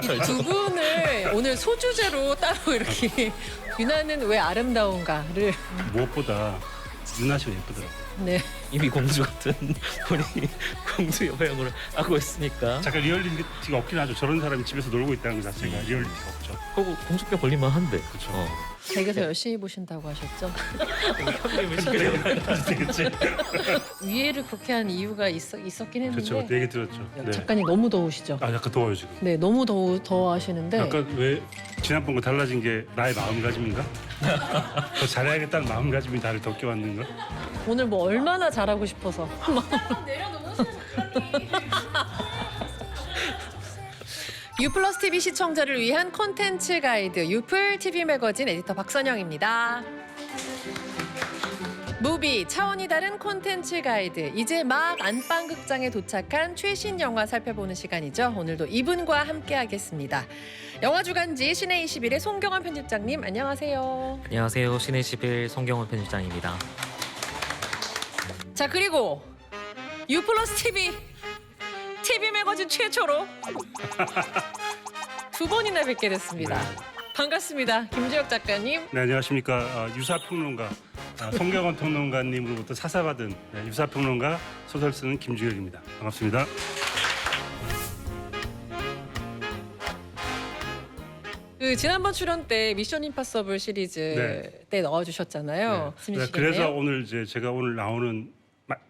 이 두 분을 오늘 소주제로 따로 이렇게 유나는 왜 아름다운가를 무엇보다 유나 씨가 예쁘더라고요. 네. 이미 공주 같은 본인이 공주 여행을 하고 있으니까 잠깐 리얼리티가 없긴 하죠. 저런 사람이 집에서 놀고 있다는 것 자체가 리얼리티가 없죠. 그거 공주병 걸릴만 한데. 그쵸. 댁에서 열심히 보신다고 하셨죠? 되겠지? 위에를 그렇게 한 이유가 있었긴 했는데 그렇죠. 그 얘기 들었죠. 네. 작가님 너무 더우시죠? 아 약간 더워요 지금. 네, 너무 더워하시는데 약간 왜 지난번과 달라진 게 나의 마음가짐인가? 더 잘해야겠다는 마음가짐이 나를 덥게 만든 거? 오늘 뭐 얼마나 잘하고 싶어서 유플러스 TV 시청자를 위한 콘텐츠 가이드 유플 TV 매거진 에디터 박선영입니다. 무비 차원이 다른 콘텐츠 가이드 이제 막 안방극장에 도착한 최신 영화 살펴보는 시간이죠. 오늘도 이분과 함께하겠습니다. 영화 주간지 시내 21의 송경환 편집장님 안녕하세요. 안녕하세요. 신의 11 송경원 편집장입니다. 자 그리고 유플러스 TV 매거진 최초로 두 번이나 뵙게 됐습니다. 네. 반갑습니다. 김주혁 작가님. 네 안녕하십니까. 유사평론가 송경원 평론가님으로부터 사사받은 유사평론가 소설 쓰는 김주혁입니다. 반갑습니다. 그 지난번 출연 때 미션 임파서블 시리즈 네. 때 넣어주셨잖아요. 네. 말씀이시겠네요. 그래서 오늘 이제 제가 오늘 나오는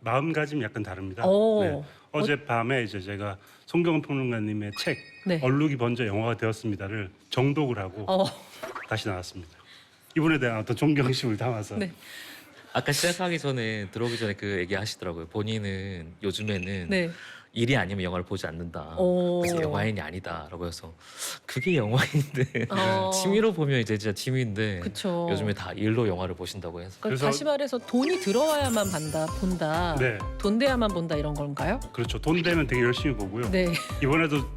마음가짐이 약간 다릅니다. 오. 네. 어젯밤에 이제 제가 송경원 평론가님의 책 네. 얼룩이 번져 영화가 되었습니다를 정독을 하고 다시 나왔습니다. 이분에 대한 어떤 존경심을 담아서 네. 아까 시작하기 전에 들어오기 전에 그 얘기 하시더라고요. 본인은 요즘에는 네. 일이 아니면 영화를 보지 않는다. 오. 그래서 영화인이 아니다라고 해서 그게 영화인데 어. 취미로 보면 이제 진짜 취미인데 그쵸. 요즘에 다 일로 영화를 보신다고 해서 그러니까 그래서- 다시 말해서 돈이 들어와야만 본다. 네 돈 돼야만 본다 이런 건가요? 그렇죠. 돈 되면 되게 열심히 보고요. 네. 이번에도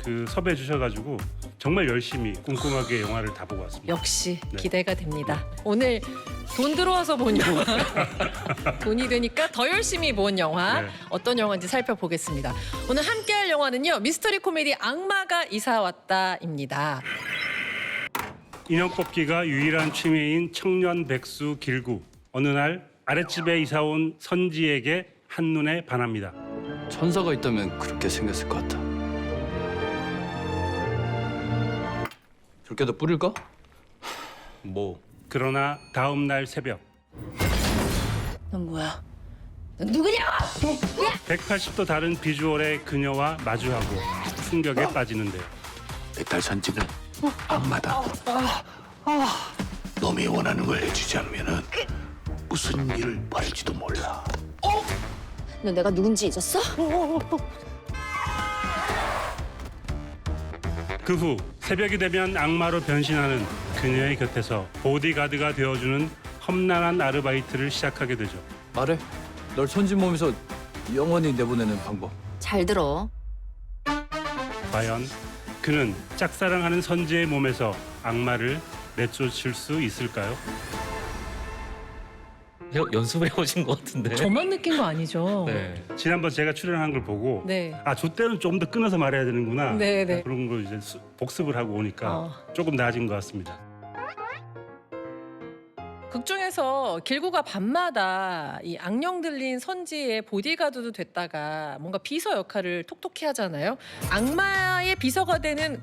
그 섭외해 주셔가지고 정말 열심히 꼼꼼하게 영화를 다 보고 왔습니다. 역시 네. 기대가 됩니다. 오늘 돈 들어와서 본 영화, 돈이 되니까 더 열심히 본 영화 네. 어떤 영화인지 살펴보겠습니다. 오늘 함께할 영화는요. 미스터리 코미디 악마가 이사 왔다입니다. 인형 뽑기가 유일한 취미인 청년 백수 길구. 어느 날 아랫집에 이사 온 선지에게 한눈에 반합니다. 천사가 있다면 그렇게 생겼을 것 같아. 저렇게다 뿌릴까? 뭐 그러나 다음 날 새벽 넌 뭐야? 넌 누구냐? 180도 다른 비주얼의 그녀와 마주하고 충격에 빠지는데요. 내 딸 선지는 악마다. 놈이 원하는 걸 해주지 않으면은 무슨 일을 벌일지도 몰라. 너 내가 누군지 잊었어? 그 후 새벽이 되면 악마로 변신하는 그녀의 곁에서 보디가드가 되어주는 험난한 아르바이트를 시작하게 되죠. 말해. 널 천지 몸에서 영원히 내보내는 방법. 잘 들어. 과연 그는 짝사랑하는 선지의 몸에서 악마를 내쫓을 수 있을까요? 연습을 해오신 것 같은데. 저만 느낀 거 아니죠? 네. 지난번 제가 출연한 걸 보고 네. 아, 저 때는 좀 더 끊어서 말해야 되는구나. 네, 네. 그런 걸 이제 복습을 하고 오니까 어. 조금 나아진 것 같습니다. 극 중에서 길구가 밤마다 이 악령 들린 선지의 보디가드도 됐다가 뭔가 비서 역할을 톡톡히 하잖아요. 악마의 비서가 되는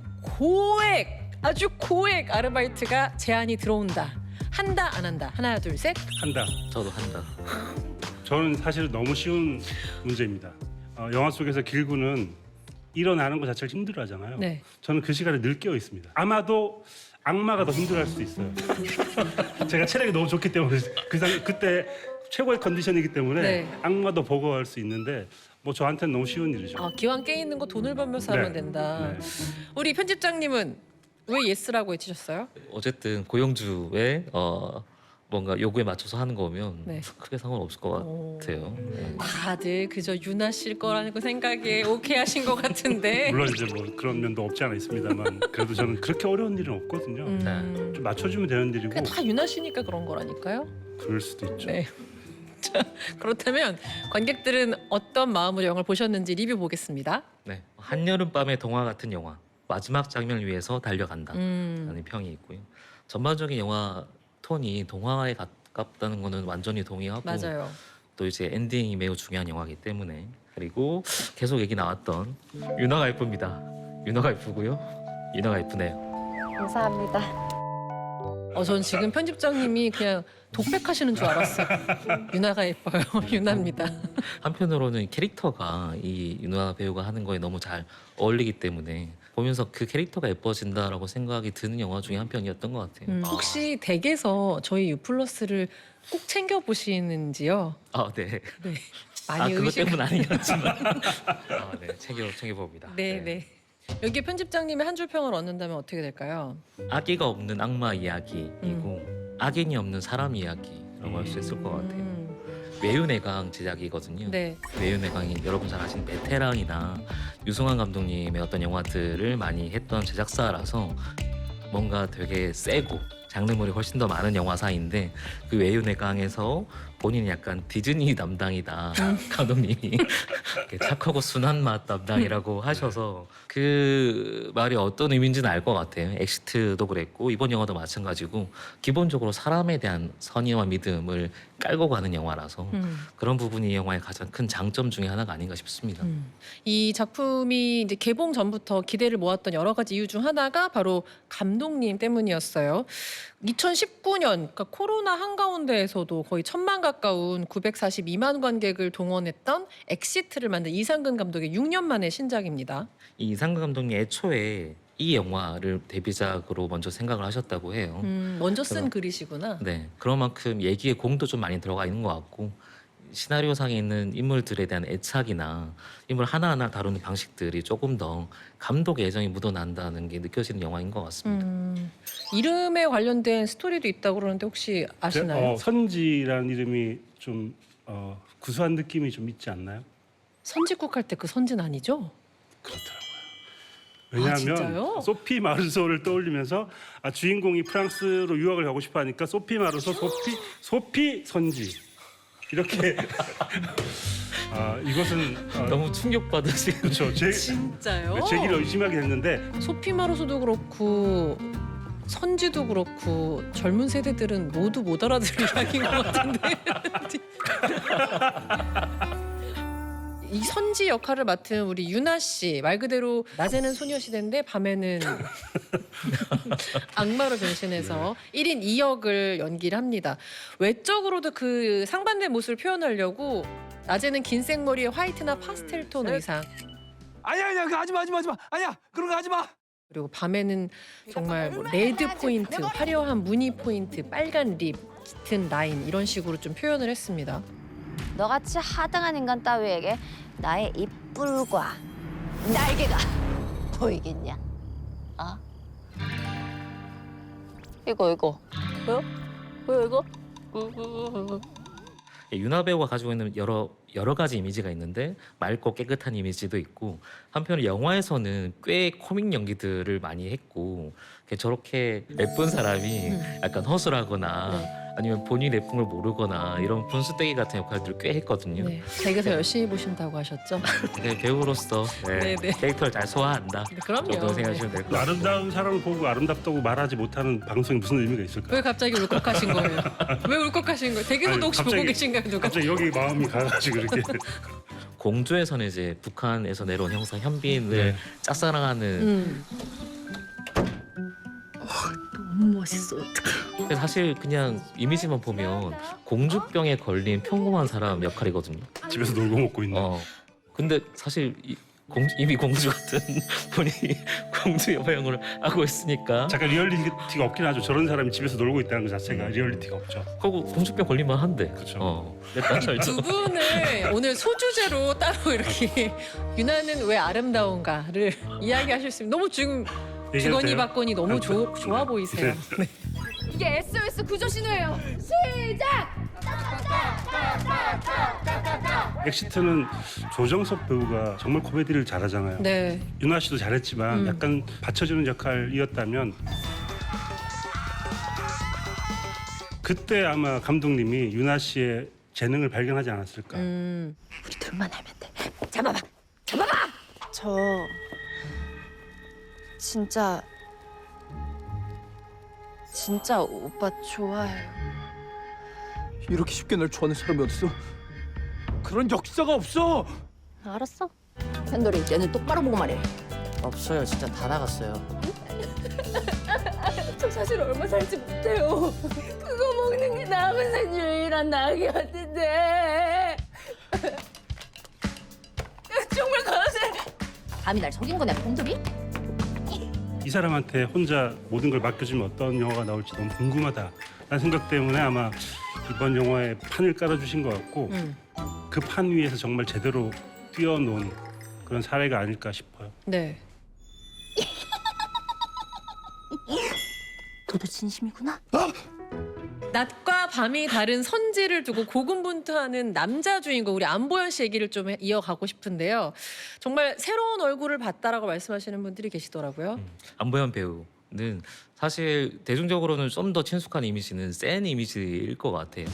아주 고액 아르바이트가 제안이 들어온다. 한다 안 한다. 하나 둘 셋. 한다. 저도 한다. 저는 사실 너무 쉬운 문제입니다. 영화 속에서 길구는 일어나는 것 자체를 힘들어하잖아요. 네. 저는 그 시간에 늘 깨어 있습니다. 아마도 악마가 더 힘들어할 수도 있어요. 제가 체력이 너무 좋기 때문에 그때 최고의 컨디션이기 때문에 네. 악마도 버거워할 수 있는데 뭐 저한테는 너무 쉬운 일이죠. 기왕 깨 있는 거 돈을 벌면서 하면 네. 된다. 네. 우리 편집장님은 왜 예스라고 외치셨어요? 어쨌든 고영주의 뭔가 요구에 맞춰서 하는 거면 네. 크게 상관없을 것 오. 같아요. 네. 다들 그저 유나 씨일 거라는 그 생각에 오케이 하신 것 같은데. 물론 이제 뭐 그런 면도 없지 않아 있습니다만 그래도 저는 그렇게 어려운 일은 없거든요. 좀 맞춰주면 되는 일이고 그게 다 유나 씨니까 그런 거라니까요. 그럴 수도 있죠. 네. 자, 그렇다면 관객들은 어떤 마음으로 영화를 보셨는지 리뷰 보겠습니다. 네. 한여름밤의 동화 같은 영화. 마지막 장면을 위해서 달려간다라는 평이 있고요. 전반적인 영화 톤이 동화에 가깝다는 거는 완전히 동의하고 맞아요. 또 이제 엔딩이 매우 중요한 영화이기 때문에 그리고 계속 얘기 나왔던 윤화가 예쁩니다. 윤화가 예쁘고요. 윤화가 예쁘네요. 감사합니다. 전 지금 편집장님이 그냥 독백하시는 줄 알았어요. 유나가 예뻐요. 유나입니다. 한편으로는 캐릭터가 이 윤화 배우가 하는 거에 너무 잘 어울리기 때문에 보면서 그 캐릭터가 예뻐진다라고 생각이 드는 영화 중에 한 편이었던 것 같아요. 혹시 댁에서 저희 유플러스를 꼭 챙겨 보시는지요? 네. 네. 많이 그것 의식. 때문 아니었지만 네, 챙겨 봅니다. 네, 네. 여기 편집장님의 한 줄 평을 얻는다면 어떻게 될까요? 악의가 없는 악마 이야기이고 악인이 없는 사람 이야기라고 할 수 있을 것 같아요. 외유내강 제작이거든요. 네. 외유내강이 여러분 잘 아시는 베테랑이나 유승환 감독님의 어떤 영화들을 많이 했던 제작사라서 뭔가 되게 세고 장르물이 훨씬 더 많은 영화사인데 그 외유내강에서 본인이 약간 디즈니 담당이다 감독님이 이렇게 착하고 순한 맛 담당이라고 하셔서 그 말이 어떤 의미인지는 알 것 같아요. 엑시트도 그랬고 이번 영화도 마찬가지고 기본적으로 사람에 대한 선의와 믿음을 깔고 가는 영화라서 그런 부분이 이 영화의 가장 큰 장점 중에 하나가 아닌가 싶습니다. 이 작품이 이제 개봉 전부터 기대를 모았던 여러 가지 이유 중 하나가 바로 감독님 때문이었어요. 2019년 그러니까 코로나 한가운데에서도 거의 1,000만 가까운 942만 관객을 동원했던 엑시트를 만든 이상근 감독의 6년 만의 신작입니다. 이 이상근 감독님 애초에 이 영화를 데뷔작으로 먼저 생각을 하셨다고 해요. 먼저 쓴 글이시구나. 네, 그런 만큼 얘기에 공도 좀 많이 들어가 있는 것 같고 시나리오상에 있는 인물들에 대한 애착이나 인물 하나하나 다루는 방식들이 조금 더 감독의 애정이 묻어난다는 게 느껴지는 영화인 것 같습니다. 이름에 관련된 스토리도 있다고 그러는데 혹시 아시나요? 선지라는 이름이 좀 구수한 느낌이 좀 있지 않나요? 선지국 할 때 그 선진 아니죠? 그렇더라고요. 왜냐하면 진짜요? 소피 마르소를 떠올리면서 주인공이 프랑스로 유학을 가고 싶어 하니까 소피 마르소, 소피 선지 이렇게 이것은 너무 충격받으시는 그렇죠. 진짜요? 제기를 의심하게 됐는데 소피 마르소도 그렇고 선지도 그렇고 젊은 세대들은 모두 못 알아들을 이야기인 것 같은데 이 선지 역할을 맡은 우리 유나 씨 말 그대로 낮에는 소녀시대인데 밤에는 악마로 변신해서 1인 2역을 연기를 합니다. 외적으로도 그 상반된 모습을 표현하려고 낮에는 긴 생머리에 화이트나 파스텔 톤 의상 아니야 그거 하지 마 아니야 그런 거 하지 마. 그리고 밤에는 정말 뭐 레드 포인트, 화려한 무늬 포인트, 빨간 립, 짙은 라인 이런 식으로 좀 표현을 했습니다. 너같이 하등한 인간 따위에게 나의 이뿔과 날개가 보이겠냐? 아? 이거 보여? 보여 이거? 윤하 배우가 가지고 있는 여러 가지 이미지가 있는데 맑고 깨끗한 이미지도 있고 한편 영화에서는 꽤 코믹 연기들을 많이 했고 저렇게 예쁜 사람이 약간 허술하거나 아니면 본인 예쁜 걸 모르거나 이런 분수대기 같은 역할들을 꽤 했거든요. 네, 댁에서 열심히 보신다고 하셨죠? 배우로서 네. 캐릭터를 잘 소화한다. 네, 그럼요. 정도 생각하시면 될 것 같아요. 아름다운 사람을 보고 아름답다고 말하지 못하는 방송이 무슨 의미가 있을까? 왜 갑자기 울컥하신 거예요? 왜 울컥하신 거예요? 댁에서도 아니, 혹시 보고 계신가요? 누가? 갑자기 여기 마음이 가가지고 이렇게 공주에서는 이제 북한에서 내려온 형사 현빈을 네. 짝사랑하는 너무 멋있어 어떡해. 근데 사실 그냥 이미지만 보면 공주병에 걸린 평범한 사람 역할이거든요. 집에서 놀고 먹고 있는. 근데 사실 이미 공주 같은 분이 공주 여배우를 하고 있으니까 잠깐 리얼리티가 없긴 하죠. 저런 사람이 집에서 놀고 있다는 것 자체가 리얼리티가 없죠. 그거 공주병 걸릴만 한데. 그쵸. 두 분을 오늘 소주제로 따로 이렇게 유나는 왜 아름다운가를 이야기하실 수 있는 너무 지금 주거니 돼요? 받거니 너무 좋아 보이세요. 네. 이게 SOS 구조 신호예요. 시작! 엑시트는 조정석 배우가 정말 코미디를 잘하잖아요. 네. 윤아 씨도 잘했지만 약간 받쳐주는 역할이었다면 그때 아마 감독님이 윤아 씨의 재능을 발견하지 않았을까. 우리 둘만 하면 돼. 잡아봐. 저 진짜 오빠 좋아해요. 이렇게 쉽게 널 좋아하는 사람이 어딨어? 그런 역사가 없어. 알았어. 현돌이 얘는 똑바로 보고 말해. 없어요. 진짜 다 나갔어요. 저 사실 얼마 살지 못해요. 그거 먹는 게 남은 유일한 낙이 같은데. 정말 가세. 감히 날 속인 거냐, 봉돌이? 이 사람한테 혼자 모든 걸 맡겨주면 어떤 영화가 나올지 너무 궁금하다라는 생각 때문에 아마 이번 영화에 판을 깔아주신 것 같고 그 판 위에서 정말 제대로 뛰어놓은 그런 사례가 아닐까 싶어요. 네. 너도 진심이구나. 낮과 밤이 다른 선지를 두고 고군분투하는 남자 주인공 우리 안보현 씨 얘기를 좀 이어가고 싶은데요. 정말 새로운 얼굴을 봤다라고 말씀하시는 분들이 계시더라고요. 안보현 배우는 사실 대중적으로는 좀 더 친숙한 이미지는 센 이미지일 것 같아요.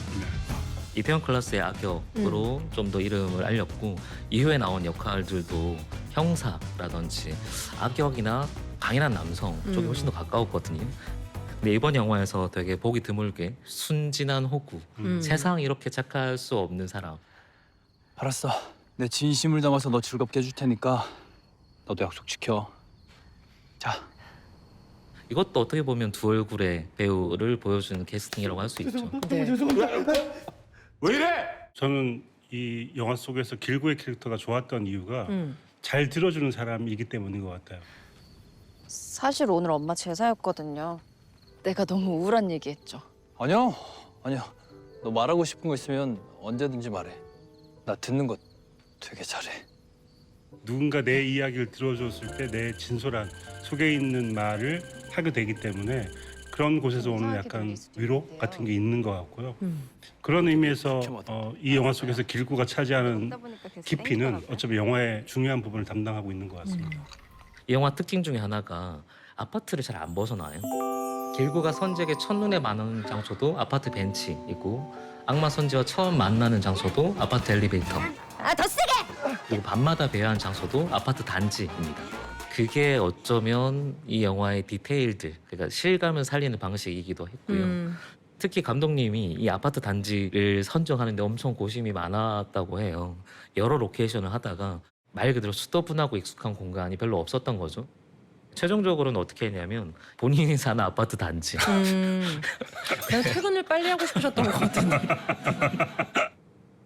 이태원 클라스의 악역으로 좀 더 이름을 알렸고 이후에 나온 역할들도 형사라든지 악역이나 강인한 남성 쪽이 훨씬 더 가까웠거든요. 근데 이번 영화에서 되게 보기 드물게 순진한 호구, 세상 이렇게 착할 수 없는 사람. 알았어. 내 진심을 담아서 너 즐겁게 해줄 테니까 너도 약속 지켜. 자. 이것도 어떻게 보면 두 얼굴의 배우를 보여주는 캐스팅이라고 할 수 있죠. 네. 왜 이래? 저는 이 영화 속에서 길고의 캐릭터가 좋았던 이유가 잘 들어주는 사람이기 때문인 것 같아요. 사실 오늘 엄마 제사였거든요. 내가 너무 우울한 얘기했죠. 아니야. 너 말하고 싶은 거 있으면 언제든지 말해. 나 듣는 거 되게 잘해. 누군가 내 이야기를 들어줬을 때 내 진솔한 속에 있는 말을 하게 되기 때문에 그런 곳에서 오는 약간 위로 같은 게 있는 것 같고요. 그런 의미에서 이 영화 속에서 길구가 차지하는 깊이는 어차피 영화의 중요한 부분을 담당하고 있는 것 같습니다. 이 영화 특징 중에 하나가 아파트를 잘 안 벗어나요. 길구가 선지에게 첫눈에 반하는 장소도 아파트 벤치이고 악마 선지와 처음 만나는 장소도 아파트 엘리베이터. 더 세게. 그리고 밤마다 배회한 장소도 아파트 단지입니다. 그게 어쩌면 이 영화의 디테일들, 그러니까 실감을 살리는 방식이기도 했고요. 특히 감독님이 이 아파트 단지를 선정하는 데 엄청 고심이 많았다고 해요. 여러 로케이션을 하다가 말 그대로 수더분하고 익숙한 공간이 별로 없었던 거죠. 최종적으로는 어떻게 했냐면 본인이 사는 아파트 단지. 그냥 퇴근을 빨리 하고 싶으셨던 것 같은데.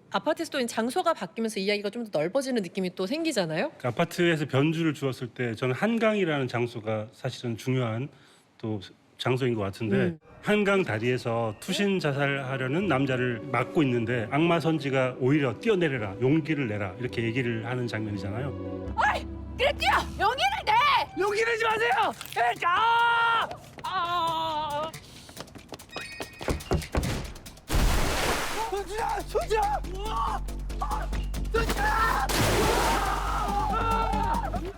아파트에서 또 장소가 바뀌면서 이야기가 좀 더 넓어지는 느낌이 또 생기잖아요. 그 아파트에서 변주를 주었을 때 저는 한강이라는 장소가 사실은 중요한 또 장소인 것 같은데 한강 다리에서 투신 자살하려는 남자를 막고 있는데 악마 선지가 오히려 뛰어내려라, 용기를 내라 이렇게 얘기를 하는 장면이잖아요. 그래 뛰어. 용기를 내. 용기 내지 마세요. 자! 손지야!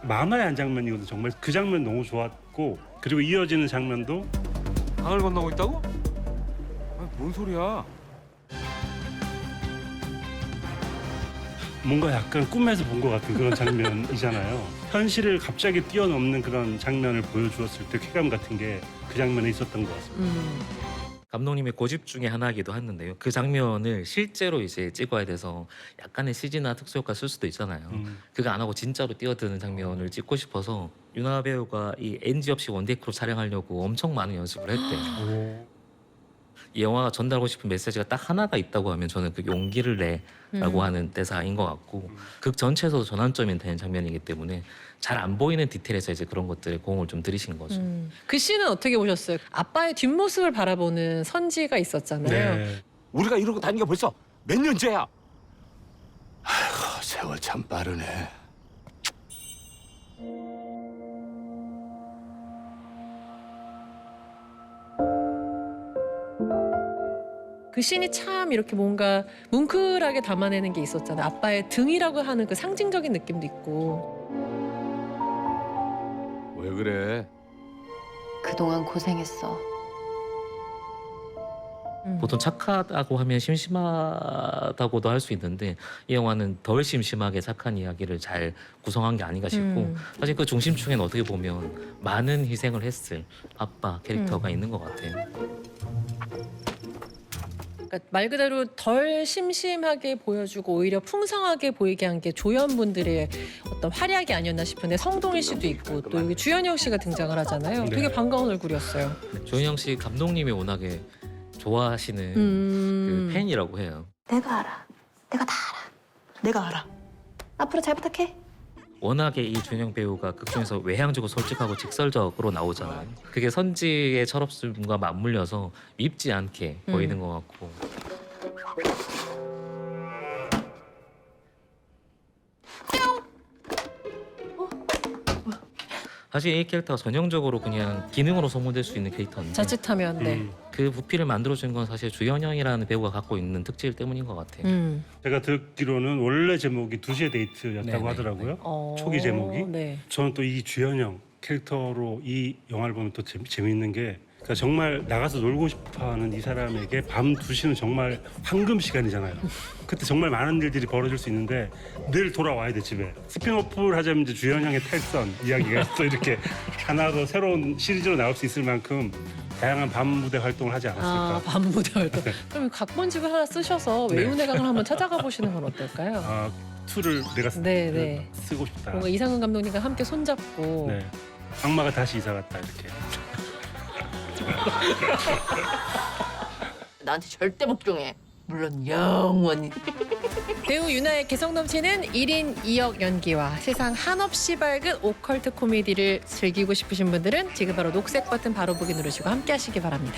만화의 한 장면이거든요. 정말 그 장면 너무 좋았고 그리고 이어지는 장면도 강을 건너고 있다고? 아니, 뭔 소리야? 뭔가 약간 꿈에서 본 것 같은 그런 장면이잖아요. 현실을 갑자기 뛰어넘는 그런 장면을 보여주었을 때 쾌감 같은 게 그 장면에 있었던 것 같습니다. 감독님의 고집 중에 하나이기도 했는데요. 그 장면을 실제로 이제 찍어야 돼서 약간의 CG나 특수효과 쓸 수도 있잖아요. 그거 안 하고 진짜로 뛰어드는 장면을 찍고 싶어서 윤아 배우가 이 NG 없이 원테이크로 촬영하려고 엄청 많은 연습을 했대요. 이 영화가 전달하고 싶은 메시지가 딱 하나가 있다고 하면 저는 그 용기를 내라고 하는 대사인 것 같고 극 전체에서도 전환점이 되는 장면이기 때문에 잘 안 보이는 디테일에서 이제 그런 것들에 공을 좀 들이신 거죠. 그 씬은 어떻게 보셨어요? 아빠의 뒷모습을 바라보는 선지가 있었잖아요. 네. 우리가 이러고 다닌 게 벌써 몇 년째야? 세월 참 빠르네. 그 씬이 참 이렇게 뭔가 뭉클하게 담아내는 게 있었잖아요. 아빠의 등이라고 하는 그 상징적인 느낌도 있고. 왜 그래? 그동안 고생했어. 보통 착하다고 하면 심심하다고도 할 수 있는데 이 영화는 덜 심심하게 착한 이야기를 잘 구성한 게 아닌가 싶고 사실 그 중심축에는 어떻게 보면 많은 희생을 했을 아빠 캐릭터가 있는 것 같아요. 그러니까 말 그대로 덜 심심하게 보여주고 오히려 풍성하게 보이게 한 게 조연분들의 어떤 활약이 아니었나 싶은데 성동일 씨도 있고 또 여기 주현영 씨가 등장을 하잖아요. 네. 되게 반가운 얼굴이었어요. 조인영 씨 감독님이 워낙에 좋아하시는 그 팬이라고 해요. 내가 알아. 내가 다 알아. 내가 알아. 앞으로 잘 부탁해. 워낙에 이 조인영 배우가 극중에서 외향적이고 솔직하고 직설적으로 나오잖아요. 그게 선지의 철없음과 맞물려서 밉지 않게 보이는 것 같고. 사실 이 캐릭터가 전형적으로 그냥 기능으로 소모될 수 있는 캐릭터인데 자칫하면 네. 그 부피를 만들어준 건 사실 주현영이라는 배우가 갖고 있는 특질 때문인 것 같아요. 제가 듣기로는 원래 제목이 2시의 데이트였다고 네네. 하더라고요. 초기 제목이. 네. 저는 또 이 주현영 캐릭터로 이 영화를 보면 또 재밌는 게 그러니까 정말 나가서 놀고 싶어하는 이 사람에게 밤 2시는 정말 황금 시간이잖아요. 그때 정말 많은 일들이 벌어질 수 있는데 늘 돌아와야 돼 집에. 스핀오프를 하자면 이제 주현영의 탈선 이야기가 또 이렇게 하나 더 새로운 시리즈로 나올 수 있을 만큼 다양한 밤 무대 활동을 하지 않았을까. 밤 무대 활동. 그럼 각본집을 하나 쓰셔서 외유내강을 한번 찾아가 보시는 건 어떨까요? 투를 내가 네. 쓰고 싶다. 뭔가 이상은 감독님과 함께 손잡고 네. 악마가 다시 이사 갔다 이렇게. 나한테 절대 복종해. 물론 영원히. 배우 유나의 개성 넘치는 1인 2역 연기와 세상 한없이 밝은 오컬트 코미디를 즐기고 싶으신 분들은 지금 바로 녹색 버튼 바로 보기 누르시고 함께 하시기 바랍니다.